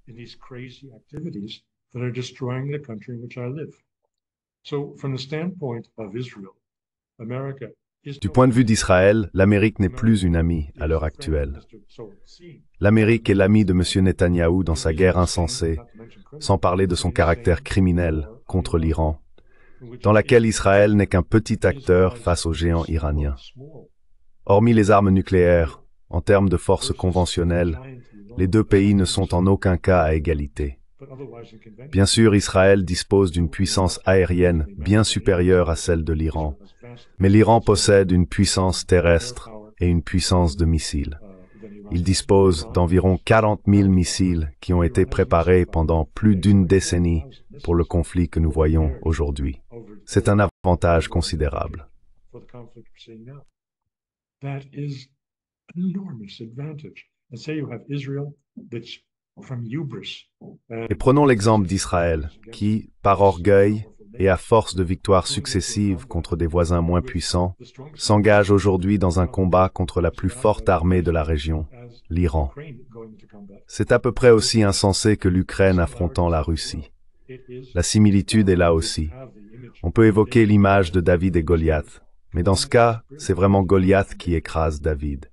Du point de vue d'Israël, l'Amérique n'est plus une amie à l'heure actuelle. L'Amérique est l'ami de M. Netanyahou dans sa guerre insensée, sans parler de son caractère criminel contre l'Iran, dans laquelle Israël n'est qu'un petit acteur face aux géants iraniens. Hormis les armes nucléaires, en termes de force conventionnelle, les deux pays ne sont en aucun cas à égalité. Bien sûr, Israël dispose d'une puissance aérienne bien supérieure à celle de l'Iran, mais l'Iran possède une puissance terrestre et une puissance de missiles. Il dispose d'environ 40 000 missiles qui ont été préparés pendant plus d'une décennie pour le conflit que nous voyons aujourd'hui. C'est un avantage considérable. Et prenons l'exemple d'Israël, qui, par orgueil et à force de victoires successives contre des voisins moins puissants, s'engage aujourd'hui dans un combat contre la plus forte armée de la région, l'Iran. C'est à peu près aussi insensé que l'Ukraine affrontant la Russie. La similitude est là aussi. On peut évoquer l'image de David et Goliath, mais dans ce cas, c'est vraiment Goliath qui écrase David.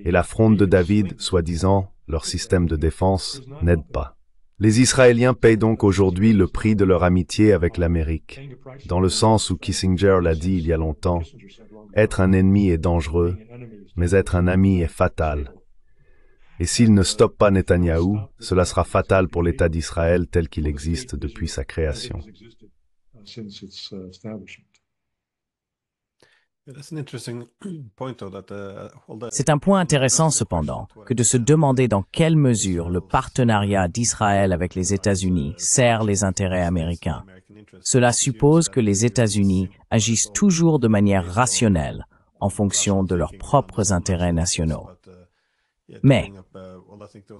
Et la fronde de David, soi-disant, leur système de défense, n'aide pas. Les Israéliens payent donc aujourd'hui le prix de leur amitié avec l'Amérique, dans le sens où Kissinger l'a dit il y a longtemps, Être un ennemi est dangereux, mais être un ami est fatal. Et s'il ne stoppe pas Netanyahou, cela sera fatal pour l'État d'Israël tel qu'il existe depuis sa création. C'est un point intéressant cependant que de se demander dans quelle mesure le partenariat d'Israël avec les États-Unis sert les intérêts américains. Cela suppose que les États-Unis agissent toujours de manière rationnelle en fonction de leurs propres intérêts nationaux. Mais,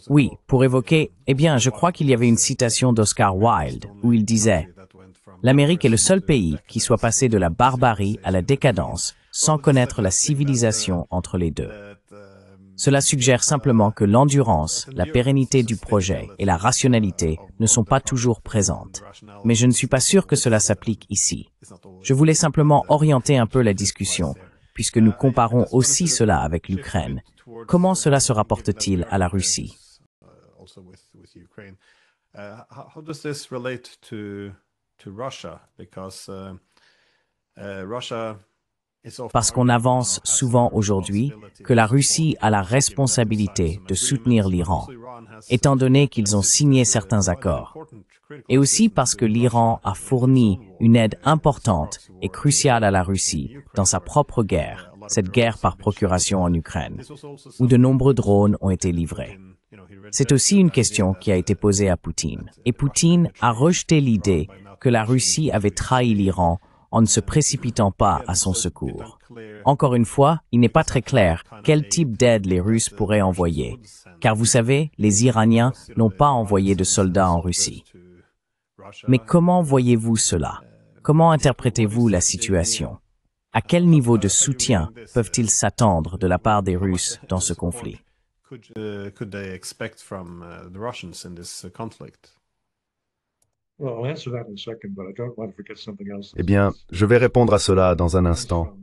oui, pour évoquer, je crois qu'il y avait une citation d'Oscar Wilde où il disait « L'Amérique est le seul pays qui soit passé de la barbarie à la décadence sans connaître la civilisation entre les deux. » Cela suggère simplement que l'endurance, la pérennité du projet et la rationalité ne sont pas toujours présentes. Mais je ne suis pas sûr que cela s'applique ici. Je voulais simplement orienter un peu la discussion, puisque nous comparons aussi cela avec l'Ukraine. Comment cela se rapporte-t-il à la Russie? Parce qu'on avance souvent aujourd'hui que la Russie a la responsabilité de soutenir l'Iran, étant donné qu'ils ont signé certains accords. Et aussi parce que l'Iran a fourni une aide importante et cruciale à la Russie dans sa propre guerre, cette guerre par procuration en Ukraine, où de nombreux drones ont été livrés. C'est aussi une question qui a été posée à Poutine. Et Poutine a rejeté l'idée que la Russie avait trahi l'Iran en ne se précipitant pas à son secours. Encore une fois, il n'est pas très clair quel type d'aide les Russes pourraient envoyer, car vous savez, les Iraniens n'ont pas envoyé de soldats en Russie. Mais comment voyez-vous cela? Comment interprétez-vous la situation? À quel niveau de soutien peuvent-ils s'attendre de la part des Russes dans ce conflit? Eh bien, je vais répondre à cela dans un instant.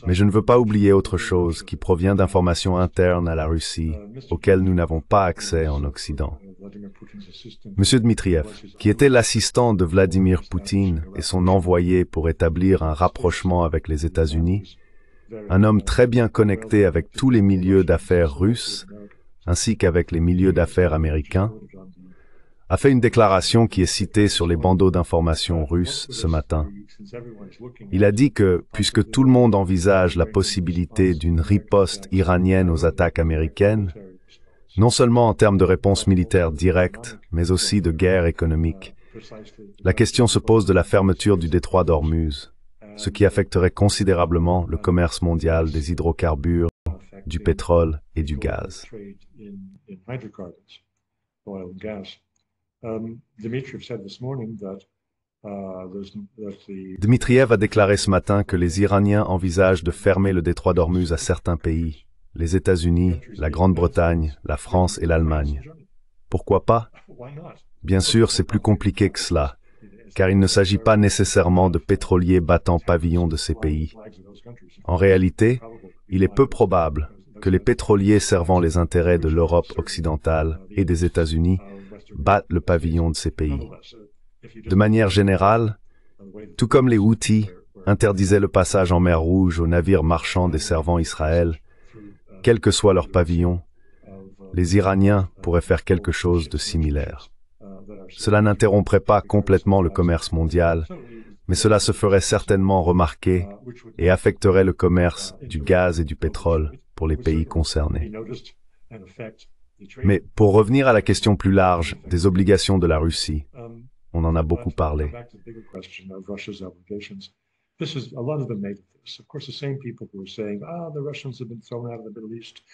Mais je ne veux pas oublier autre chose qui provient d'informations internes à la Russie auxquelles nous n'avons pas accès en Occident. M. Dmitriev, qui était l'assistant de Vladimir Poutine et son envoyé pour établir un rapprochement avec les États-Unis, un homme très bien connecté avec tous les milieux d'affaires russes, ainsi qu'avec les milieux d'affaires américains, a fait une déclaration qui est citée sur les bandeaux d'information russes ce matin. Il a dit que, puisque tout le monde envisage la possibilité d'une riposte iranienne aux attaques américaines, non seulement en termes de réponse militaire directe, mais aussi de guerre économique, la question se pose de la fermeture du détroit d'Ormuz, ce qui affecterait considérablement le commerce mondial des hydrocarbures, du pétrole et du gaz. Dmitriev a déclaré ce matin que les Iraniens envisagent de fermer le détroit d'Ormuz à certains pays, les États-Unis, la Grande-Bretagne, la France et l'Allemagne. Pourquoi pas? Bien sûr, c'est plus compliqué que cela, car il ne s'agit pas nécessairement de pétroliers battant pavillon de ces pays. En réalité, il est peu probable que les pétroliers servant les intérêts de l'Europe occidentale et des États-Unis battent le pavillon de ces pays. De manière générale, tout comme les Houthis interdisaient le passage en mer Rouge aux navires marchands desservant Israël, quel que soit leur pavillon, les Iraniens pourraient faire quelque chose de similaire. Cela n'interromprait pas complètement le commerce mondial, mais cela se ferait certainement remarquer et affecterait le commerce du gaz et du pétrole pour les pays concernés. Mais pour revenir à la question plus large des obligations de la Russie, on en a beaucoup parlé.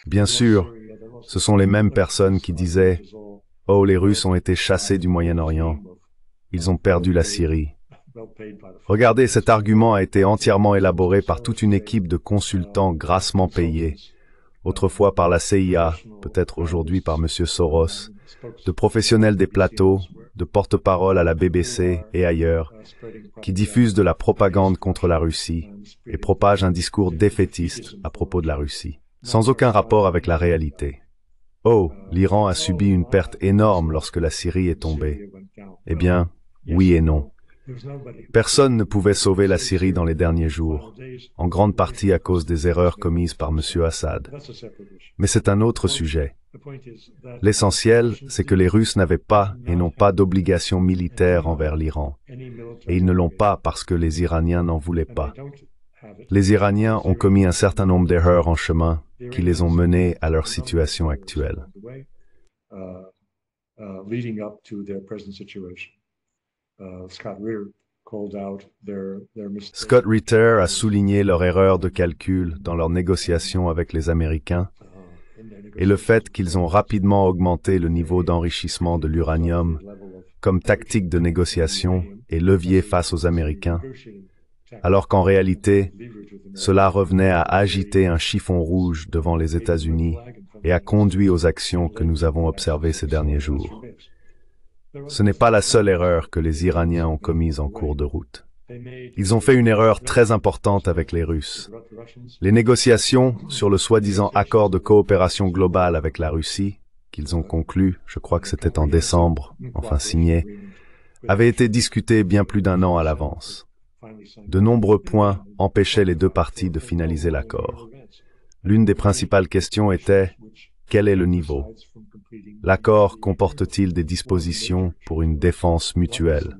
Bien sûr, ce sont les mêmes personnes qui disaient « Oh, les Russes ont été chassés du Moyen-Orient. Ils ont perdu la Syrie. » Regardez, cet argument a été entièrement élaboré par toute une équipe de consultants grassement payés, autrefois par la CIA, peut-être aujourd'hui par M. Soros, de professionnels des plateaux, de porte-parole à la BBC et ailleurs, qui diffusent de la propagande contre la Russie et propagent un discours défaitiste à propos de la Russie, sans aucun rapport avec la réalité. Oh, l'Iran a subi une perte énorme lorsque la Syrie est tombée. Eh bien, oui et non. Personne ne pouvait sauver la Syrie dans les derniers jours, en grande partie à cause des erreurs commises par M. Assad. Mais c'est un autre sujet. L'essentiel, c'est que les Russes n'avaient pas et n'ont pas d'obligation militaire envers l'Iran. Et ils ne l'ont pas parce que les Iraniens n'en voulaient pas. Les Iraniens ont commis un certain nombre d'erreurs en chemin qui les ont menés à leur situation actuelle. Scott Ritter a souligné leur erreur de calcul dans leurs négociations avec les Américains et le fait qu'ils ont rapidement augmenté le niveau d'enrichissement de l'uranium comme tactique de négociation et levier face aux Américains, alors qu'en réalité, cela revenait à agiter un chiffon rouge devant les États-Unis et a conduit aux actions que nous avons observées ces derniers jours. Ce n'est pas la seule erreur que les Iraniens ont commise en cours de route. Ils ont fait une erreur très importante avec les Russes. Les négociations sur le soi-disant accord de coopération globale avec la Russie, qu'ils ont conclu, je crois que c'était en décembre, enfin signé, avaient été discutées bien plus d'un an à l'avance. De nombreux points empêchaient les deux parties de finaliser l'accord. L'une des principales questions était « Quel est le niveau ?» L'accord comporte-t-il des dispositions pour une défense mutuelle?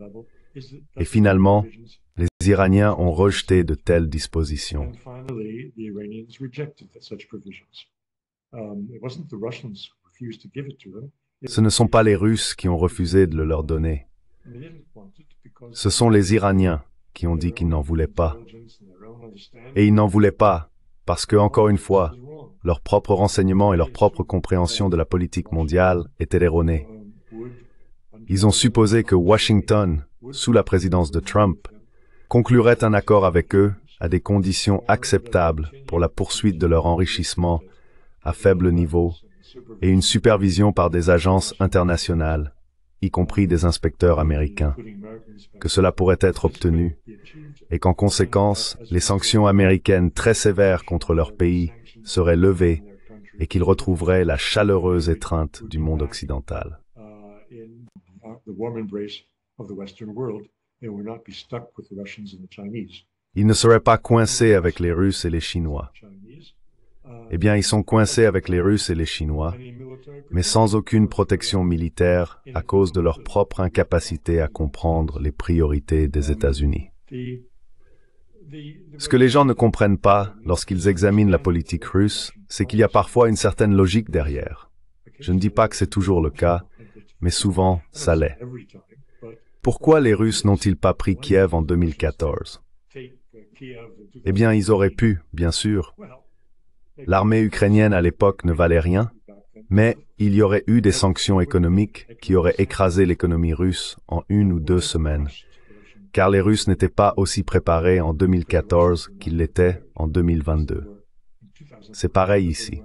Et finalement, les Iraniens ont rejeté de telles dispositions. Ce ne sont pas les Russes qui ont refusé de le leur donner. Ce sont les Iraniens qui ont dit qu'ils n'en voulaient pas. Et ils n'en voulaient pas parce que, encore une fois, leur propre renseignement et leur propre compréhension de la politique mondiale étaient erronés. Ils ont supposé que Washington, sous la présidence de Trump, conclurait un accord avec eux à des conditions acceptables pour la poursuite de leur enrichissement à faible niveau et une supervision par des agences internationales, y compris des inspecteurs américains, que cela pourrait être obtenu et qu'en conséquence, les sanctions américaines très sévères contre leur pays seraient levées et qu'ils retrouveraient la chaleureuse étreinte du monde occidental. Ils ne seraient pas coincés avec les Russes et les Chinois. Eh bien, ils sont coincés avec les Russes et les Chinois, mais sans aucune protection militaire à cause de leur propre incapacité à comprendre les priorités des États-Unis. Ce que les gens ne comprennent pas lorsqu'ils examinent la politique russe, c'est qu'il y a parfois une certaine logique derrière. Je ne dis pas que c'est toujours le cas, mais souvent, ça l'est. Pourquoi les Russes n'ont-ils pas pris Kiev en 2014? Eh bien, ils auraient pu, bien sûr. L'armée ukrainienne à l'époque ne valait rien, mais il y aurait eu des sanctions économiques qui auraient écrasé l'économie russe en 1 ou 2 semaines, car les Russes n'étaient pas aussi préparés en 2014 qu'ils l'étaient en 2022. C'est pareil ici.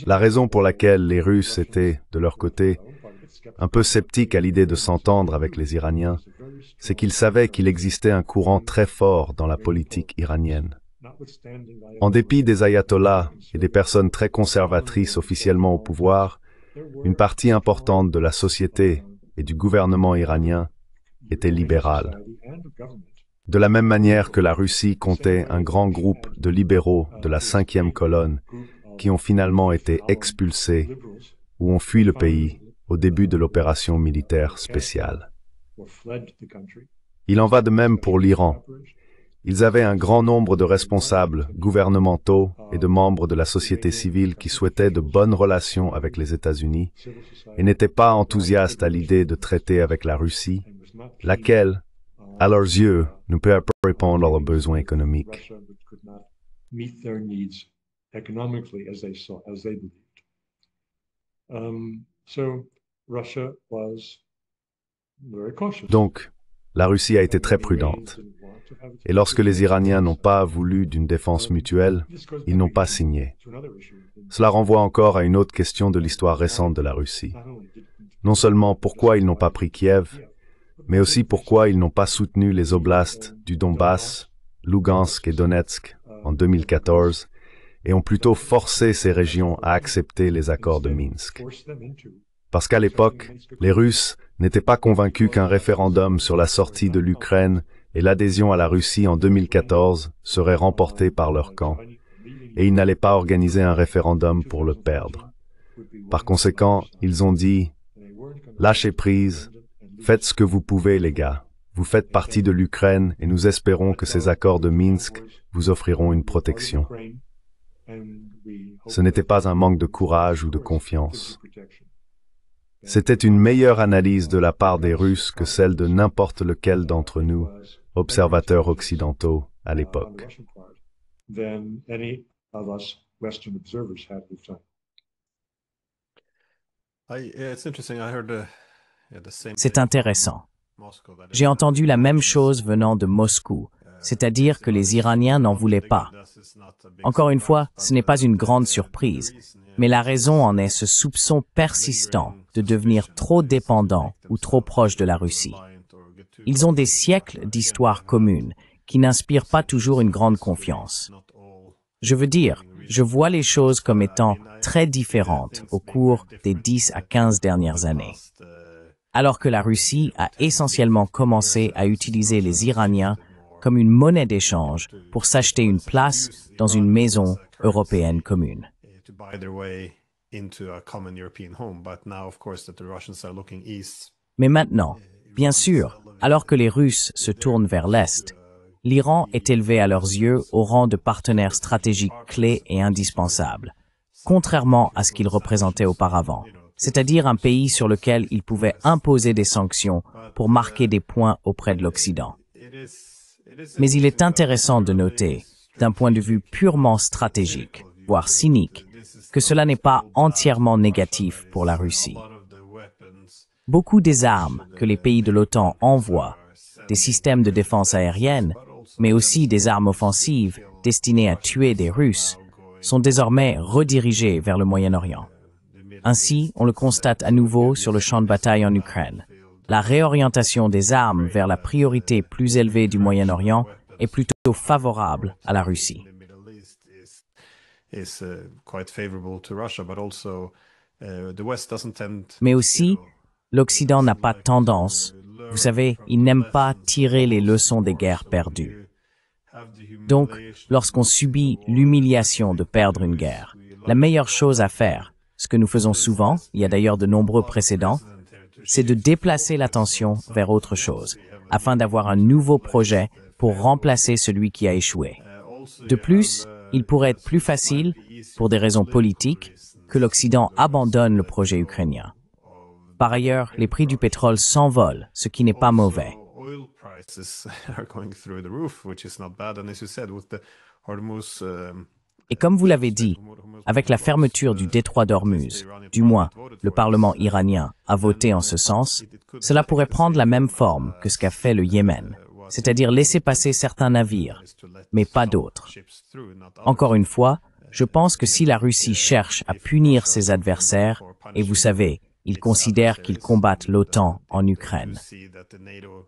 La raison pour laquelle les Russes étaient, de leur côté, un peu sceptiques à l'idée de s'entendre avec les Iraniens, c'est qu'ils savaient qu'il existait un courant très fort dans la politique iranienne. En dépit des ayatollahs et des personnes très conservatrices officiellement au pouvoir, une partie importante de la société et du gouvernement iranien était libérale. De la même manière que la Russie comptait un grand groupe de libéraux de la 5e colonne qui ont finalement été expulsés ou ont fui le pays au début de l'opération militaire spéciale. Il en va de même pour l'Iran. Ils avaient un grand nombre de responsables gouvernementaux et de membres de la société civile qui souhaitaient de bonnes relations avec les États-Unis et n'étaient pas enthousiastes à l'idée de traiter avec la Russie, laquelle, à leurs yeux, ne peut pas répondre à leurs besoins économiques. Donc, la Russie a été très prudente. Et lorsque les Iraniens n'ont pas voulu d'une défense mutuelle, ils n'ont pas signé. Cela renvoie encore à une autre question de l'histoire récente de la Russie. Non seulement pourquoi ils n'ont pas pris Kiev, mais aussi pourquoi ils n'ont pas soutenu les oblasts du Donbass, Lugansk et Donetsk en 2014, et ont plutôt forcé ces régions à accepter les accords de Minsk. Parce qu'à l'époque, les Russes n'étaient pas convaincus qu'un référendum sur la sortie de l'Ukraine et l'adhésion à la Russie en 2014 serait remporté par leur camp, et ils n'allaient pas organiser un référendum pour le perdre. Par conséquent, ils ont dit « Lâchez prise, faites ce que vous pouvez les gars, vous faites partie de l'Ukraine et nous espérons que ces accords de Minsk vous offriront une protection. » Ce n'était pas un manque de courage ou de confiance. C'était une meilleure analyse de la part des Russes que celle de n'importe lequel d'entre nous, observateurs occidentaux, à l'époque. C'est intéressant. J'ai entendu la même chose venant de Moscou, c'est-à-dire que les Iraniens n'en voulaient pas. Encore une fois, ce n'est pas une grande surprise, mais la raison en est ce soupçon persistant de devenir trop dépendant ou trop proche de la Russie. Ils ont des siècles d'histoire commune qui n'inspirent pas toujours une grande confiance. Je veux dire, je vois les choses comme étant très différentes au cours des 10 à 15 dernières années. Alors que la Russie a essentiellement commencé à utiliser les Iraniens comme une monnaie d'échange pour s'acheter une place dans une maison européenne commune. Mais maintenant, bien sûr, alors que les Russes se tournent vers l'Est, l'Iran est élevé à leurs yeux au rang de partenaire stratégique clé et indispensable, contrairement à ce qu'il représentait auparavant, c'est-à-dire un pays sur lequel ils pouvaient imposer des sanctions pour marquer des points auprès de l'Occident. Mais il est intéressant de noter, d'un point de vue purement stratégique, voire cynique, que cela n'est pas entièrement négatif pour la Russie. Beaucoup des armes que les pays de l'OTAN envoient, des systèmes de défense aérienne, mais aussi des armes offensives destinées à tuer des Russes, sont désormais redirigées vers le Moyen-Orient. Ainsi, on le constate à nouveau sur le champ de bataille en Ukraine. La réorientation des armes vers la priorité plus élevée du Moyen-Orient est plutôt favorable à la Russie. Mais aussi, l'Occident n'a pas tendance, vous savez, il n'aime pas tirer les leçons des guerres perdues. Donc, lorsqu'on subit l'humiliation de perdre une guerre, la meilleure chose à faire, ce que nous faisons souvent, il y a d'ailleurs de nombreux précédents, c'est de déplacer l'attention vers autre chose, afin d'avoir un nouveau projet pour remplacer celui qui a échoué. De plus, il pourrait être plus facile, pour des raisons politiques, que l'Occident abandonne le projet ukrainien. Par ailleurs, les prix du pétrole s'envolent, ce qui n'est pas mauvais. Et comme vous l'avez dit, avec la fermeture du détroit d'Ormuz, du moins, le Parlement iranien a voté en ce sens, cela pourrait prendre la même forme que ce qu'a fait le Yémen, c'est-à-dire laisser passer certains navires, mais pas d'autres. Encore une fois, je pense que si la Russie cherche à punir ses adversaires, et vous savez, ils considèrent qu'ils combattent l'OTAN en Ukraine.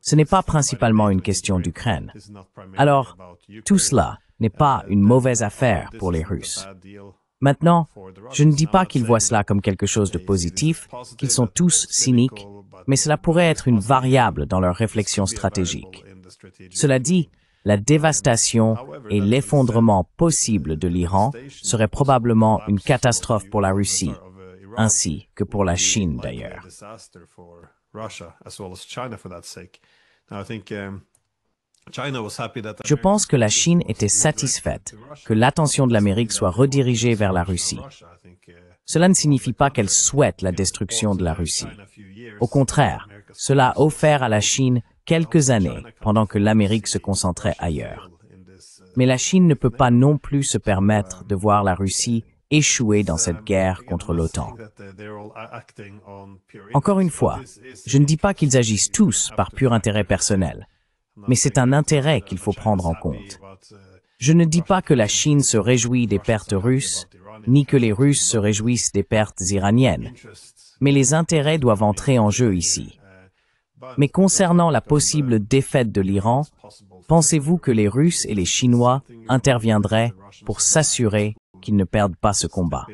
Ce n'est pas principalement une question d'Ukraine. Alors, tout cela n'est pas une mauvaise affaire pour les Russes. Maintenant, je ne dis pas qu'ils voient cela comme quelque chose de positif, qu'ils sont tous cyniques, mais cela pourrait être une variable dans leur réflexion stratégique. Cela dit, la dévastation et l'effondrement possible de l'Iran serait probablement une catastrophe pour la Russie, ainsi que pour la Chine d'ailleurs. Je pense que la Chine était satisfaite que l'attention de l'Amérique soit redirigée vers la Russie. Cela ne signifie pas qu'elle souhaite la destruction de la Russie. Au contraire, cela a offert à la Chine quelques années pendant que l'Amérique se concentrait ailleurs. Mais la Chine ne peut pas non plus se permettre de voir la Russie échouer dans cette guerre contre l'OTAN. Encore une fois, je ne dis pas qu'ils agissent tous par pur intérêt personnel, mais c'est un intérêt qu'il faut prendre en compte. Je ne dis pas que la Chine se réjouit des pertes russes, ni que les Russes se réjouissent des pertes iraniennes, mais les intérêts doivent entrer en jeu ici. Mais concernant la possible défaite de l'Iran, pensez-vous que les Russes et les Chinois interviendraient pour s'assurer qu'ils ne perdent pas ce combat.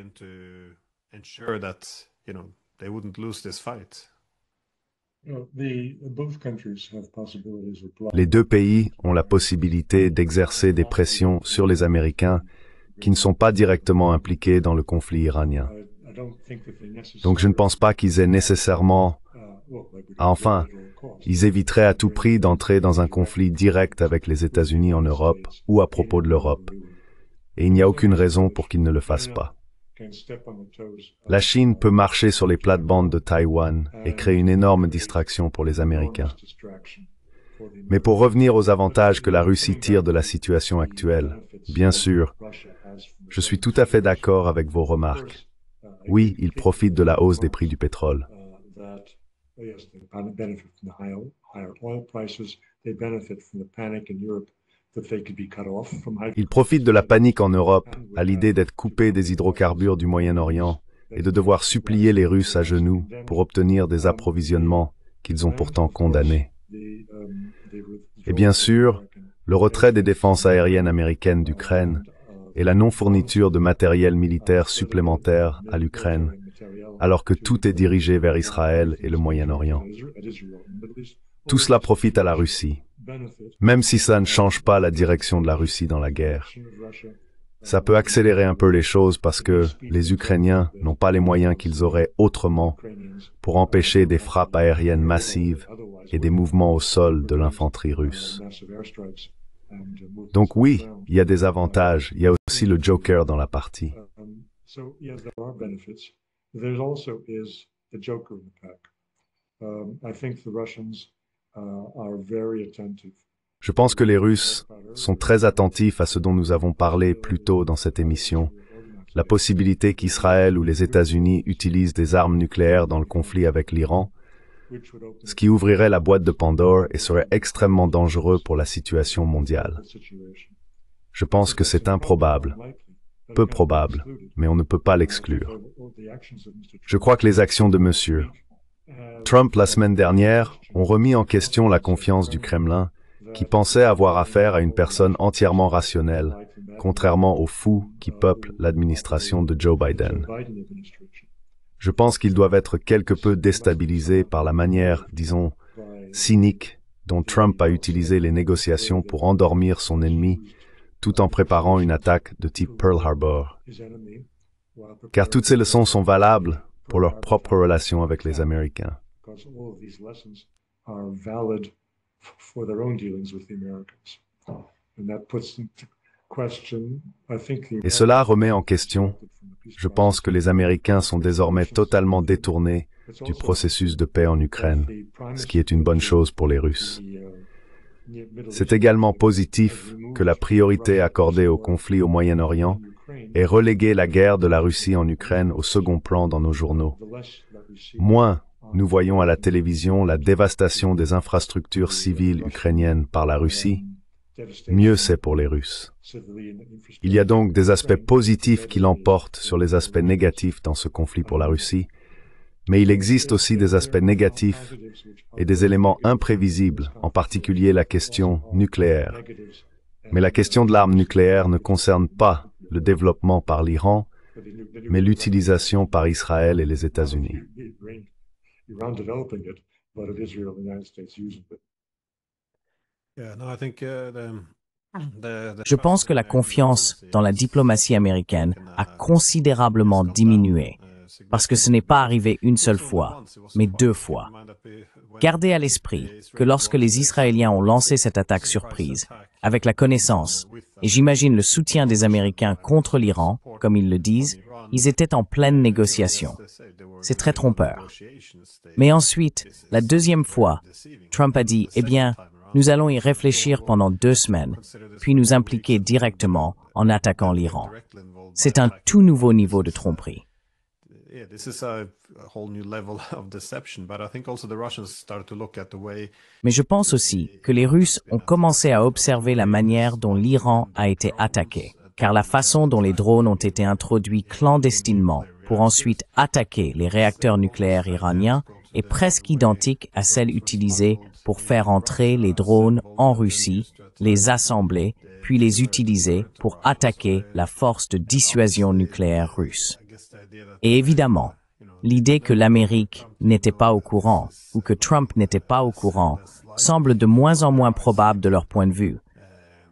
Les deux pays ont la possibilité d'exercer des pressions sur les Américains qui ne sont pas directement impliqués dans le conflit iranien. Donc je ne pense pas qu'ils aient nécessairement... Enfin, ils éviteraient à tout prix d'entrer dans un conflit direct avec les États-Unis en Europe ou à propos de l'Europe. Et il n'y a aucune raison pour qu'ils ne le fassent pas. La Chine peut marcher sur les plates-bandes de Taïwan et créer une énorme distraction pour les Américains. Mais pour revenir aux avantages que la Russie tire de la situation actuelle, bien sûr, je suis tout à fait d'accord avec vos remarques. Oui, ils profitent de la hausse des prix du pétrole. Ils profitent de la panique en Europe à l'idée d'être coupés des hydrocarbures du Moyen-Orient et de devoir supplier les Russes à genoux pour obtenir des approvisionnements qu'ils ont pourtant condamnés. Et bien sûr, le retrait des défenses aériennes américaines d'Ukraine et la non-fourniture de matériel militaire supplémentaire à l'Ukraine, alors que tout est dirigé vers Israël et le Moyen-Orient. Tout cela profite à la Russie, même si ça ne change pas la direction de la Russie dans la guerre. Ça peut accélérer un peu les choses parce que les Ukrainiens n'ont pas les moyens qu'ils auraient autrement pour empêcher des frappes aériennes massives et des mouvements au sol de l'infanterie russe. Donc oui, il y a des avantages, il y a aussi le Joker dans la partie. Je pense que les Russes sont très attentifs à ce dont nous avons parlé plus tôt dans cette émission, la possibilité qu'Israël ou les États-Unis utilisent des armes nucléaires dans le conflit avec l'Iran, ce qui ouvrirait la boîte de Pandore et serait extrêmement dangereux pour la situation mondiale. Je pense que c'est improbable, peu probable, mais on ne peut pas l'exclure. Je crois que les actions de M. Trump la semaine dernière ont remis en question la confiance du Kremlin, qui pensait avoir affaire à une personne entièrement rationnelle, contrairement aux fous qui peuplent l'administration de Joe Biden. Je pense qu'ils doivent être quelque peu déstabilisés par la manière, disons, cynique dont Trump a utilisé les négociations pour endormir son ennemi, tout en préparant une attaque de type Pearl Harbor. Car toutes ces leçons sont valables pour leur propre relation avec les Américains. Et cela remet en question, je pense que les Américains sont désormais totalement détournés du processus de paix en Ukraine, ce qui est une bonne chose pour les Russes. C'est également positif que la priorité accordée au conflit au Moyen-Orient ait relégué la guerre de la Russie en Ukraine au second plan dans nos journaux. Moins nous voyons à la télévision la dévastation des infrastructures civiles ukrainiennes par la Russie, mieux c'est pour les Russes. Il y a donc des aspects positifs qui l'emportent sur les aspects négatifs dans ce conflit pour la Russie, mais il existe aussi des aspects négatifs et des éléments imprévisibles, en particulier la question nucléaire. Mais la question de l'arme nucléaire ne concerne pas le développement par l'Iran, mais l'utilisation par Israël et les États-Unis. Je pense que la confiance dans la diplomatie américaine a considérablement diminué, parce que ce n'est pas arrivé une seule fois, mais 2 fois. Gardez à l'esprit que lorsque les Israéliens ont lancé cette attaque surprise, avec la connaissance, et j'imagine le soutien des Américains contre l'Iran, comme ils le disent, ils étaient en pleine négociation. C'est très trompeur. Mais ensuite, la deuxième fois, Trump a dit, eh bien, nous allons y réfléchir pendant 2 semaines, puis nous impliquer directement en attaquant l'Iran. C'est un tout nouveau niveau de tromperie. Mais je pense aussi que les Russes ont commencé à observer la manière dont l'Iran a été attaqué, car la façon dont les drones ont été introduits clandestinement pour ensuite attaquer les réacteurs nucléaires iraniens est presque identique à celle utilisée pour faire entrer les drones en Russie, les assembler, puis les utiliser pour attaquer la force de dissuasion nucléaire russe. Et évidemment, l'idée que l'Amérique n'était pas au courant ou que Trump n'était pas au courant semble de moins en moins probable de leur point de vue,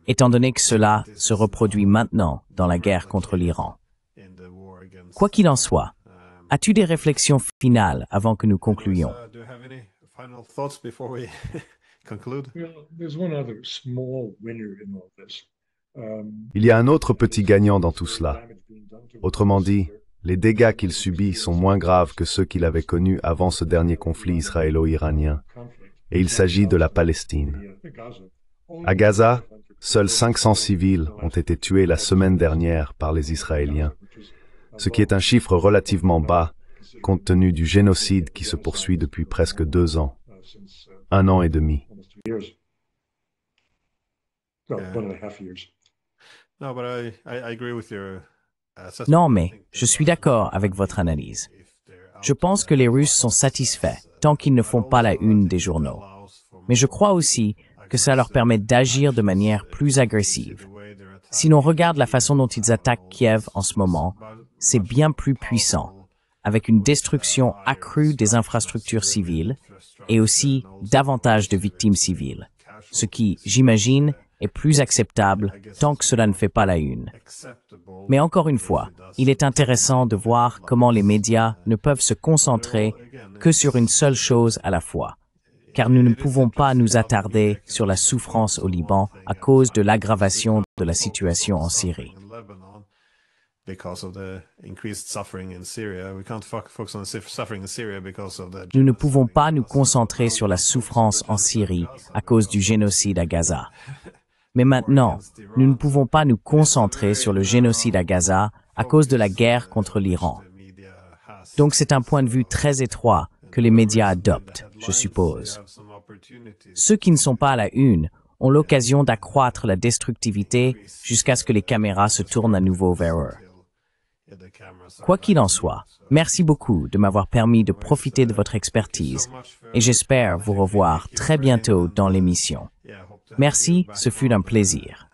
étant donné que cela se reproduit maintenant dans la guerre contre l'Iran. Quoi qu'il en soit, as-tu des réflexions finales avant que nous concluions? Il y a un autre petit gagnant dans tout cela. Autrement dit, les dégâts qu'il subit sont moins graves que ceux qu'il avait connus avant ce dernier conflit israélo-iranien, et il s'agit de la Palestine. À Gaza, seuls 500 civils ont été tués la semaine dernière par les Israéliens, ce qui est un chiffre relativement bas, compte tenu du génocide qui se poursuit depuis presque 2 ans, 1 an et demi. Non, mais je suis d'accord avec votre analyse. Je pense que les Russes sont satisfaits tant qu'ils ne font pas la une des journaux. Mais je crois aussi que ça leur permet d'agir de manière plus agressive. Si l'on regarde la façon dont ils attaquent Kiev en ce moment, c'est bien plus puissant, avec une destruction accrue des infrastructures civiles et aussi davantage de victimes civiles, ce qui, j'imagine, est plus acceptable tant que cela ne fait pas la une. Mais encore une fois, il est intéressant de voir comment les médias ne peuvent se concentrer que sur une seule chose à la fois, car nous ne pouvons pas nous attarder sur la souffrance au Liban à cause de l'aggravation de la situation en Syrie. Nous ne pouvons pas nous concentrer sur la souffrance en Syrie à cause du génocide à Gaza. Mais maintenant, nous ne pouvons pas nous concentrer sur le génocide à Gaza à cause de la guerre contre l'Iran. Donc c'est un point de vue très étroit que les médias adoptent, je suppose. Ceux qui ne sont pas à la une ont l'occasion d'accroître la destructivité jusqu'à ce que les caméras se tournent à nouveau vers eux. Quoi qu'il en soit, merci beaucoup de m'avoir permis de profiter de votre expertise et j'espère vous revoir très bientôt dans l'émission. Merci, ce fut un plaisir.